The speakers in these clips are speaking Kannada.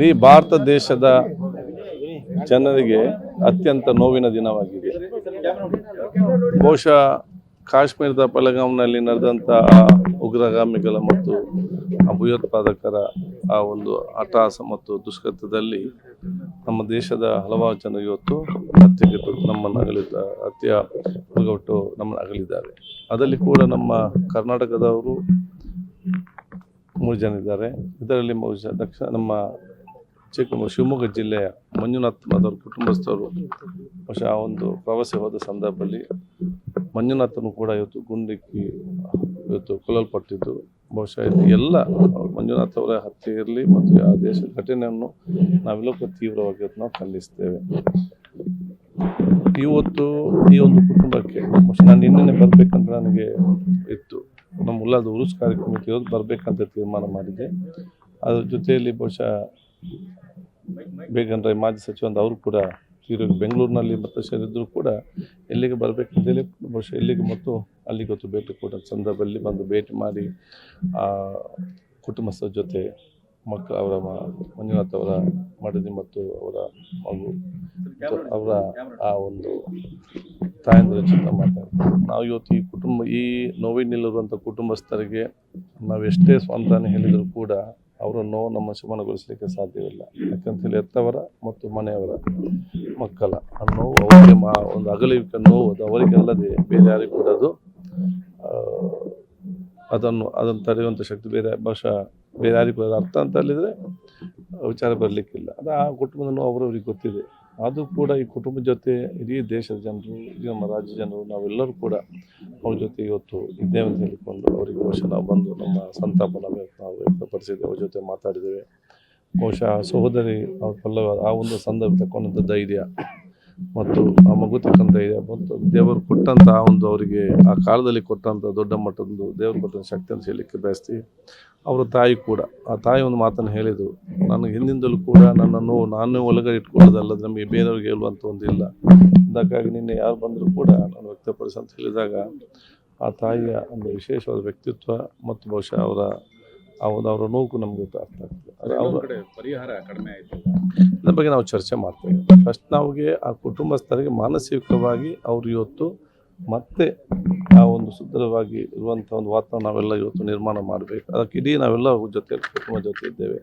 ಇಡೀ ಭಾರತ ದೇಶದ ಜನರಿಗೆ ಅತ್ಯಂತ ನೋವಿನ ದಿನವಾಗಿದೆ. ಬಹುಶಃ ಕಾಶ್ಮೀರದ ಪಹಲ್ಗಾಮ್ನಲ್ಲಿ ನಡೆದಂಥ ಉಗ್ರಗಾಮಿಗಳ ಮತ್ತು ಭಯೋತ್ಪಾದಕರ ಆ ಒಂದು ಅಟ್ಟಹಾಸ ಮತ್ತು ದುಷ್ಕೃತ್ಯದಲ್ಲಿ ನಮ್ಮ ದೇಶದ ಹಲವಾರು ಜನರು ಇವತ್ತು ಹತ್ಯೆಗೆಟ್ಟು ನಮ್ಮನ್ನು ಹೊರಗೊಟ್ಟು ನಮ್ಮನ್ನು ಅಗಲಿದ್ದಾರೆ. ಅದರಲ್ಲಿ ಕೂಡ ನಮ್ಮ ಕರ್ನಾಟಕದವರು 3 ಜನ ಇದ್ದಾರೆ. ಇದರಲ್ಲಿ ನಮ್ಮ ಶಿವಮೊಗ್ಗ ಜಿಲ್ಲೆಯ ಮಂಜುನಾಥ್ ಅವರ ಕುಟುಂಬಸ್ಥರು ಬಹುಶಃ ಆ ಒಂದು ಪ್ರವಾಸ ಹೋದ ಸಂದರ್ಭದಲ್ಲಿ ಮಂಜುನಾಥನು ಕೂಡ ಗುಂಡಿಕ್ಕಿ ಕೊಲ್ಲಲ್ಪಟ್ಟಿದ್ದು. ಬಹುಶಃ ಇದು ಎಲ್ಲ ಮಂಜುನಾಥ್ ಅವರ ಹತ್ಯೆ ಇರಲಿ ಮತ್ತು ಆ ದೇಶದ ಘಟನೆಯನ್ನು ನಾವೆಲ್ಲಕ್ಕೂ ತೀವ್ರವಾಗಿ ನಾವು ಖಂಡಿಸ್ತೇವೆ. ಇವತ್ತು ಈ ಒಂದು ಕುಟುಂಬಕ್ಕೆ ಬಹುಶಃ ನಾನು ನಿನ್ನೆ ಬರಬೇಕಂತ ನನಗೆ ಇತ್ತು. ನಮ್ಮ ಉಲ್ಲಾದ ಉರುಸ್ ಕಾರ್ಯಕ್ರಮಕ್ಕೆ ಇವತ್ತು ಬರಬೇಕಂತ ತೀರ್ಮಾನ ಮಾಡಿದ್ದೆ. ಅದ್ರ ಜೊತೆಯಲ್ಲಿ ಬಹುಶಃ ಬೇಗನ್ ರೈ ಮಾಜಿ ಸಚಿವ ಅಂತ ಅವರು ಕೂಡ ಬೆಂಗಳೂರಿನಲ್ಲಿ ಮತ್ತು ಸೇರಿದ್ರು ಕೂಡ ಎಲ್ಲಿಗೆ ಬರಬೇಕಂತೇಳಿ ಬಹುಶಃ ಇಲ್ಲಿಗೆ ಮತ್ತು ಅಲ್ಲಿಗೆ ಹೊತ್ತು ಭೇಟಿ ಕೊಟ್ಟ ಸಂದರ್ಭದಲ್ಲಿ ಬಂದು ಭೇಟಿ ಮಾಡಿ ಆ ಕುಟುಂಬಸ್ಥರ ಜೊತೆ ಅವರ ಮಂಜುನಾಥ್ ಅವರ ಮಡದಿ ಮತ್ತು ಅವರ ಮಗು ಅವರ ಆ ಒಂದು ತಾಯಂದಿರ ಜೊತೆ ಮಾತಾಡ್ತಾರೆ. ನಾವು ಇವತ್ತು ಈ ನೋವಿನಲ್ಲಿರುವಂಥ ಕುಟುಂಬಸ್ಥರಿಗೆ ನಾವು ಎಷ್ಟೇ ಸ್ವಂತಾನೆ ಹೇಳಿದರೂ ಕೂಡ ಅವರ ನೋವು ನಮ್ಮ ಶಮನಗೊಳಿಸಲಿಕ್ಕೆ ಸಾಧ್ಯವಿಲ್ಲ. ಯಾಕಂತೇಳಿ ಹೆತ್ತವರ ಮತ್ತು ಮನೆಯವರ ಮಕ್ಕಳ ಆ ನೋವು ಅವರಿಗೆ ಒಂದು ಅಗಲಿಕೆ ನೋವು ಅದು ಅವರಿಗಲ್ಲದೆ ಬೇರೆ ಯಾರಿಗೂ ಕೂಡ ಅದನ್ನು ತಡೆಯುವಂಥ ಶಕ್ತಿ ಬಹುಶಃ ಬೇರೆ ಯಾರಿಗೂ ಅರ್ಥ ಅಂತ ಹೇಳಿದರೆ ವಿಚಾರ ಬರಲಿಕ್ಕಿಲ್ಲ. ಅದು ಆ ಕುಟುಂಬದ ನೋವು ಅವರವ್ರಿಗೆ ಗೊತ್ತಿದೆ. ಅದು ಕೂಡ ಈ ಕುಟುಂಬದ ಜೊತೆ ಇಡೀ ದೇಶದ ಜನರು, ನಮ್ಮ ರಾಜ್ಯ ಜನರು ನಾವೆಲ್ಲರೂ ಕೂಡ ಅವ್ರ ಜೊತೆ ಇವತ್ತು ಇದ್ದೇವೆ ಅಂತ ಹೇಳಿಕೊಂಡು ಅವರಿಗೆ ಬಹುಶಃ ನಾವು ಬಂದು ನಮ್ಮ ಸಂತಾಪ ನಾವು ವ್ಯಕ್ತಪಡಿಸಿದ್ದೇವೆ. ಅವ್ರ ಜೊತೆ ಮಾತಾಡಿದ್ದೇವೆ. ಬಹುಶಃ ಸಹೋದರಿ ಅವ್ರ ಆ ಒಂದು ಸಂದರ್ಭ ತಗೊಂಡಂಥ ಧೈರ್ಯ ಮತ್ತು ಆ ಮಗು ತಕ್ಕಂಥ ಧೈರ್ಯ ಮತ್ತು ದೇವರು ಕೊಟ್ಟಂಥ ಅವರಿಗೆ ಆ ಕಾಲದಲ್ಲಿ ಕೊಟ್ಟಂಥ ದೊಡ್ಡ ಮಟ್ಟದ ದೇವರು ಕೊಟ್ಟಂಥ ಶಕ್ತಿ ಅಂತ ಹೇಳಲಿಕ್ಕೆ ಬಯಸ್ತೀವಿ. ಅವರ ತಾಯಿ ಕೂಡ ಆ ತಾಯಿ ಒಂದು ಮಾತನ್ನು ಹೇಳಿದರು, ನನಗೆ ಹಿಂದಿಂದಲೂ ಕೂಡ ನನ್ನನ್ನು ನಾನೇ ಒಳಗಡೆ ಇಟ್ಕೊಳ್ಳೋದಲ್ಲದೆ ನಮಗೆ ಬೇರೆಯವ್ರಿಗೆ ಹೇಳುವಂಥ ಒಂದು ಇಲ್ಲ. ಅದಕ್ಕಾಗಿ ನಿನ್ನೆ ಯಾರು ಬಂದರೂ ಕೂಡ ನಾನು ವ್ಯಕ್ತಪಡಿಸಿ ಅಂತ ಹೇಳಿದಾಗ ಆ ತಾಯಿಯ ಒಂದು ವಿಶೇಷವಾದ ವ್ಯಕ್ತಿತ್ವ ಮತ್ತು ಬಹುಶಃ ಅವರ ನೋವು ನಮ್ಗೆ ಅರ್ಥ ಆಗ್ತದೆ. ಪರಿಹಾರ ಕಡಿಮೆ ಆಯಿತು ಇದ್ರ ಬಗ್ಗೆ ನಾವು ಚರ್ಚೆ ಮಾಡ್ತೇವೆ. ಫಸ್ಟ್ ನಮಗೆ ಆ ಕುಟುಂಬಸ್ಥರಿಗೆ ಮಾನಸಿಕವಾಗಿ ಅವರು ಇವತ್ತು ಮತ್ತೆ ಆ ಒಂದು ಸುಂದರವಾಗಿ ಇರುವಂಥ ಒಂದು ವಾತಾವರಣ ನಾವೆಲ್ಲ ಇವತ್ತು ನಿರ್ಮಾಣ ಮಾಡಬೇಕು. ಅದಕ್ಕೆ ಇಡೀ ನಾವೆಲ್ಲ ಕುಟುಂಬ ಜೊತೆ ಇದ್ದೇವೆ.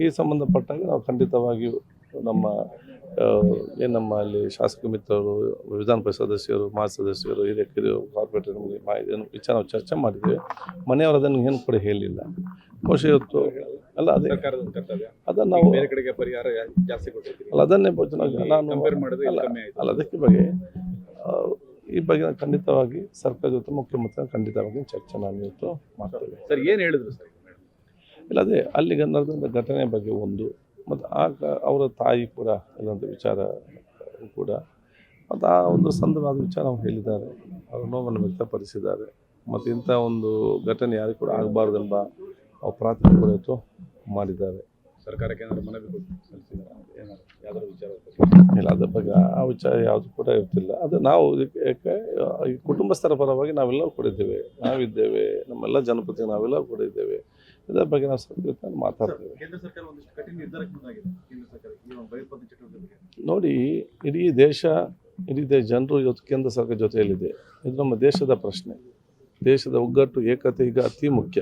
ಈ ಸಂಬಂಧಪಟ್ಟಾಗ ನಾವು ಖಂಡಿತವಾಗಿಯೂ ನಮ್ಮ ಅಲ್ಲಿ ಶಾಸಕ ಮಿತ್ರರು, ವಿಧಾನ ಪರಿಷತ್ ಸದಸ್ಯರು, ಮಾಜಿ ಸದಸ್ಯರು, ಹಿರಿಯರು, ಕಾರ್ಪೊರೇಟರ್ ನಮಗೆ ವಿಚಾರ ನಾವು ಚರ್ಚೆ ಮಾಡಿದ್ದೇವೆ. ಮನೆಯವರು ಅದನ್ನು ಏನು ಕೂಡ ಹೇಳಿಲ್ಲ. ಬಹುಶಃ ಇವತ್ತು ಅಲ್ಲ ಅದೇ ಅದನ್ನು ನಾವು ಬೇರೆ ಕಡೆಗೆ ಪರಿಹಾರ ಜಾಸ್ತಿ ಕೊಟ್ಟಿದ್ದೀವಿ ಅಲ್ಲ ಅದನ್ನೇ ನಾನು ಅದಕ್ಕೆ ಬಗ್ಗೆ ಈ ಬಗ್ಗೆ ಖಂಡಿತವಾಗಿ ಸರ್ಕಾರ ಜೊತೆ ಮುಖ್ಯಮಂತ್ರಿ ಖಂಡಿತವಾಗಿ ಚರ್ಚೆ ನಾನು ಇವತ್ತು ಮಾಡ್ತೇವೆ. ಸರ್ ಏನು ಹೇಳಿದ್ರು ಸರ್? ಇಲ್ಲ ಅದೇ ಅಲ್ಲಿಗೆ ನಡೆದಂಥ ಘಟನೆ ಬಗ್ಗೆ ಒಂದು ಮತ್ತು ಅವರ ತಾಯಿ ಕೂಡ ಇಲ್ಲಂಥ ವಿಚಾರ ಕೂಡ ಮತ್ತು ಆ ಒಂದು ಸಂದರ್ಭದ ವಿಚಾರ ಅವ್ರು ಹೇಳಿದ್ದಾರೆ. ಅವರ ನೋವನ್ನು ವ್ಯಕ್ತಪಡಿಸಿದ್ದಾರೆ. ಮತ್ತು ಇಂಥ ಒಂದು ಘಟನೆ ಯಾರಿಗೂ ಕೂಡ ಆಗಬಾರ್ದೆಂಬ ಅವ್ರು ಪ್ರಾರ್ಥನೆ ಕೂಡ ಇವತ್ತು ಮಾಡಿದ್ದಾರೆ. ಸರ್ಕಾರಕ್ಕೆ ಏನಾದರೂ ಮನವಿ ಸಲ್ಲಿಸಿದ್ದಾರೆ ಯಾವ್ದಾದ್ರು ವಿಚಾರ ಇಲ್ಲ ಅದ್ರ ಬಗ್ಗೆ ಆ ವಿಚಾರ ಯಾವುದು ಕೂಡ ಇರ್ತಿಲ್ಲ. ಅದು ನಾವು ಯಾಕೆ ಈ ಕುಟುಂಬಸ್ಥರ ಪರವಾಗಿ ನಾವೆಲ್ಲರೂ ಕೂಡ ಇದ್ದೇವೆ, ನಾವಿದ್ದೇವೆ, ನಮ್ಮೆಲ್ಲ ಜನಪ್ರತಿನಿಧಿ ನಾವೆಲ್ಲರೂ ಕೂಡ ಇದ್ದೇವೆ. ಇದರ ಬಗ್ಗೆ ನಾವು ಸರ್ಕಾರ ಮಾತಾಡ್ತೇವೆ. ನೋಡಿ ಇಡೀ ದೇಶ ಜನರು ಇವತ್ತು ಕೇಂದ್ರ ಸರ್ಕಾರ ಜೊತೆಯಲ್ಲಿದೆ. ಇದು ನಮ್ಮ ದೇಶದ ಪ್ರಶ್ನೆ. ದೇಶದ ಒಗ್ಗಟ್ಟು ಏಕತೆ ಈಗ ಅತಿ ಮುಖ್ಯ.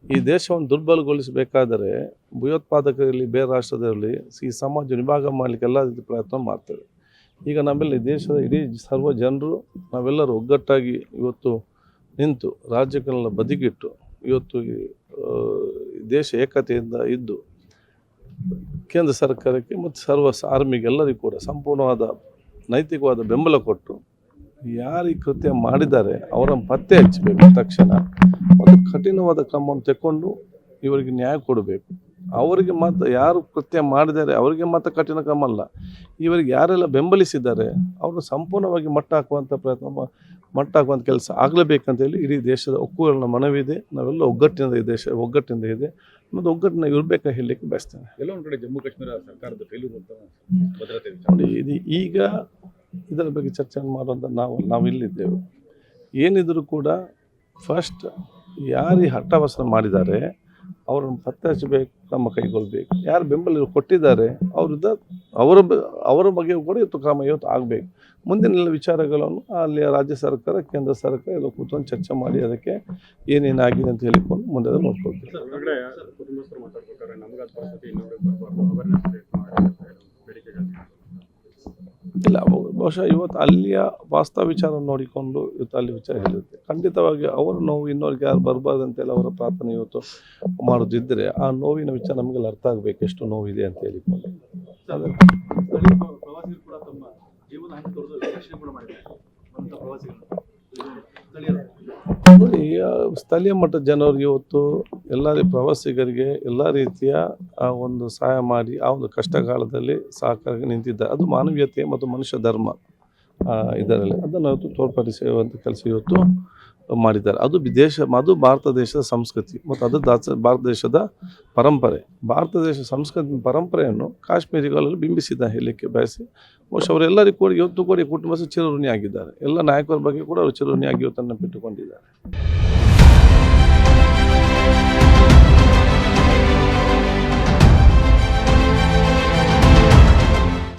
ಈ ದೇಶವನ್ನು ದುರ್ಬಲಗೊಳಿಸಬೇಕಾದರೆ ಭಯೋತ್ಪಾದಕರಲ್ಲಿ ಬೇರೆ ರಾಷ್ಟ್ರದಲ್ಲಿ ಈ ಸಮಾಜ ವಿಭಾಗ ಮಾಡಲಿಕ್ಕೆ ಎಲ್ಲ ರೀತಿ ಪ್ರಯತ್ನ ಮಾಡ್ತೇವೆ. ಈಗ ನಮ್ಮಲ್ಲಿ ದೇಶದ ಇಡೀ ಸರ್ವ ಜನರು ನಾವೆಲ್ಲರೂ ಒಗ್ಗಟ್ಟಾಗಿ ಇವತ್ತು ನಿಂತು ರಾಜ್ಯಗಳನ್ನ ಬದಿಗಿಟ್ಟು ಇವತ್ತು ದೇಶ ಏಕತೆಯಿಂದ ಇದ್ದು ಕೇಂದ್ರ ಸರ್ಕಾರಕ್ಕೆ ಮತ್ತು ಸರ್ವ ಆರ್ಮಿಗೆ ಎಲ್ಲರಿಗೂ ಕೂಡ ಸಂಪೂರ್ಣವಾದ ನೈತಿಕವಾದ ಬೆಂಬಲ ಕೊಟ್ಟು ಯಾರು ಈ ಕೃತ್ಯ ಮಾಡಿದ್ದಾರೆ ಅವರನ್ನು ಪತ್ತೆ ಹಚ್ಚಬೇಕು ತಕ್ಷಣ ಮತ್ತು ಕಠಿಣವಾದ ಕ್ರಮವನ್ನು ತಗೊಂಡು ಇವರಿಗೆ ನ್ಯಾಯ ಕೊಡಬೇಕು. ಅವರಿಗೆ ಮಾತ್ರ ಯಾರು ಕೃತ್ಯ ಮಾಡಿದ್ದಾರೆ ಅವರಿಗೆ ಮಾತ್ರ ಕಠಿಣ ಕ್ರಮ ಅಲ್ಲ, ಇವರಿಗೆ ಯಾರೆಲ್ಲ ಬೆಂಬಲಿಸಿದ್ದಾರೆ ಅವ್ರನ್ನ ಸಂಪೂರ್ಣವಾಗಿ ಮಟ್ಟ ಹಾಕುವಂಥ ಕೆಲಸ ಆಗಲೇಬೇಕಂತೇಳಿ ಇಡೀ ದೇಶದ ಒಕ್ಕೂರನ ಮನವಿ ಇದೆ. ನಾವೆಲ್ಲ ಒಗ್ಗಟ್ಟಿನಿಂದ ಇದೆ ಮತ್ತು ಒಗ್ಗಟ್ಟಿನ ಇರಬೇಕಾ ಹೇಳಲಿಕ್ಕೆ ಬಯಸ್ತೇನೆ. ಎಲ್ಲ ಒಂದು ಕಡೆ ಜಮ್ಮು ಕಾಶ್ಮೀರ ಸರ್ಕಾರದ ಫೇಲ್ಯೂರ್ ಅಂತ ಭದ್ರತೆ ನೋಡಿ ಈಗ ಇದರ ಬಗ್ಗೆ ಚರ್ಚೆ ಮಾಡುವಂಥ ನಾವು ಇಲ್ಲಿದ್ದೇವೆ. ಏನಿದ್ರು ಕೂಡ ಫಸ್ಟ್ ಯಾರು ಹಠಾವಸರ ಮಾಡಿದ್ದಾರೆ ಅವರನ್ನು ಪತ್ತೆ ಹಚ್ಚಬೇಕು, ಕ್ರಮ ಕೈಗೊಳ್ಳಬೇಕು. ಯಾರು ಬೆಂಬಲ ಕೊಟ್ಟಿದ್ದಾರೆ ಅವರಿಂದ ಅವರ ಬಗ್ಗೆಯೂ ಕೂಡ ಇವತ್ತು ಕ್ರಮ ಆಗಬೇಕು. ಮುಂದಿನ ವಿಚಾರಗಳನ್ನು ಅಲ್ಲಿಯ ರಾಜ್ಯ ಸರ್ಕಾರ, ಕೇಂದ್ರ ಸರ್ಕಾರ ಎಲ್ಲ ಕೂತ್ಕೊಂಡು ಚರ್ಚೆ ಮಾಡಿ ಅದಕ್ಕೆ ಏನೇನಾಗಿದೆ ಅಂತ ಹೇಳಿಕೊಂಡು ಮುಂದೆ ನೋಡ್ಕೊಳ್ತೀವಿ. ಹೊರಗಡೆ ಕುಟುಂಬಸ್ಥರು ಮಾತಾಡ್ಬೇಕಾದ್ರೆ ನಮ್ಗೆ ಅದು ಪರಿಸ್ಥಿತಿ ಇನ್ನೊಬ್ರಿಗೆ ಬರಬಾರ್ದು, ಅವೇರ್ನೆಸ್ ಕ್ರಿಯೇಟ್ ಮಾಡಿ ಬೇಡಿಕೆಗಳು. ಇಲ್ಲ, ಬಹುಶಃ ಇವತ್ತು ಅಲ್ಲಿಯ ವಾಸ್ತವ ವಿಚಾರವನ್ನು ನೋಡಿಕೊಂಡು ಇವತ್ತು ಅಲ್ಲಿ ವಿಚಾರ ಹೇಳಿರುತ್ತೆ. ಖಂಡಿತವಾಗಿ ಅವರ ನೋವು ಇನ್ನೊರಿಗೆ ಯಾರು ಬರಬಾರ್ದಂತೆಲ್ಲ ಅವರ ಪ್ರಾರ್ಥನೆ ಇವತ್ತು ಮಾಡೋದಿದ್ದರೆ ಆ ನೋವಿನ ವಿಚಾರ ನಮಗೆಲ್ಲ ಅರ್ಥ ಆಗಬೇಕು, ಎಷ್ಟು ನೋವಿದೆ ಅಂತ ಹೇಳಿಕೊಂಡು. ಪ್ರವಾಸಿಗರು ಕೂಡ ತಮ್ಮ ಜೀವನ ಹಾನಿ ತೋರಿದು ರಕ್ಷಣೆ ಕೂಡ ಮಾಡಿದ್ದಾರೆ ಸ್ಥಳೀಯರು. ನೋಡಿ, ಸ್ಥಳೀಯ ಮಟ್ಟದ ಜನರಿಗೆ ಇವತ್ತು ಎಲ್ಲ ಪ್ರವಾಸಿಗರಿಗೆ ಎಲ್ಲ ರೀತಿಯ ಒಂದು ಸಹಾಯ ಮಾಡಿ ಆ ಒಂದು ಕಷ್ಟ ಕಾಲದಲ್ಲಿ ಸಹಕಾರ ನಿಂತಿದ್ದಾರೆ. ಅದು ಮಾನವೀಯತೆ ಮತ್ತು ಮನುಷ್ಯ ಧರ್ಮ ಇದರಲ್ಲಿ ಅದನ್ನು ಇವತ್ತು ತೋರ್ಪಡಿಸುವಂಥ ಕೆಲಸ ಇವತ್ತು ಮಾಡಿದ್ದಾರೆ. ಅದು ಭಾರತ ದೇಶದ ಸಂಸ್ಕೃತಿ ಮತ್ತು ಅದು ಭಾರತ ದೇಶದ ಪರಂಪರೆ. ಭಾರತ ದೇಶದ ಸಂಸ್ಕೃತಿ ಪರಂಪರೆಯನ್ನು ಕಾಶ್ಮೀರಿಗಳಲ್ಲಿ ಬಿಂಬಿಸಿದ ಹೇಳಲಿಕ್ಕೆ ಬಯಸಿ ಬಹುಶಃ ಅವರೆಲ್ಲರಿಗೂ ಕೂಡ ಇವತ್ತು ಕೂಡ ಕುಟುಂಬ ಚಿರಋಣಿಯಾಗಿದ್ದಾರೆ. ಎಲ್ಲ ನಾಯಕರ ಬಗ್ಗೆ ಕೂಡ ಅವರು ಚಿರಋಣಿಯಾಗಿ ಇವತ್ತನ್ನು ಬಿಟ್ಟುಕೊಂಡಿದ್ದಾರೆ.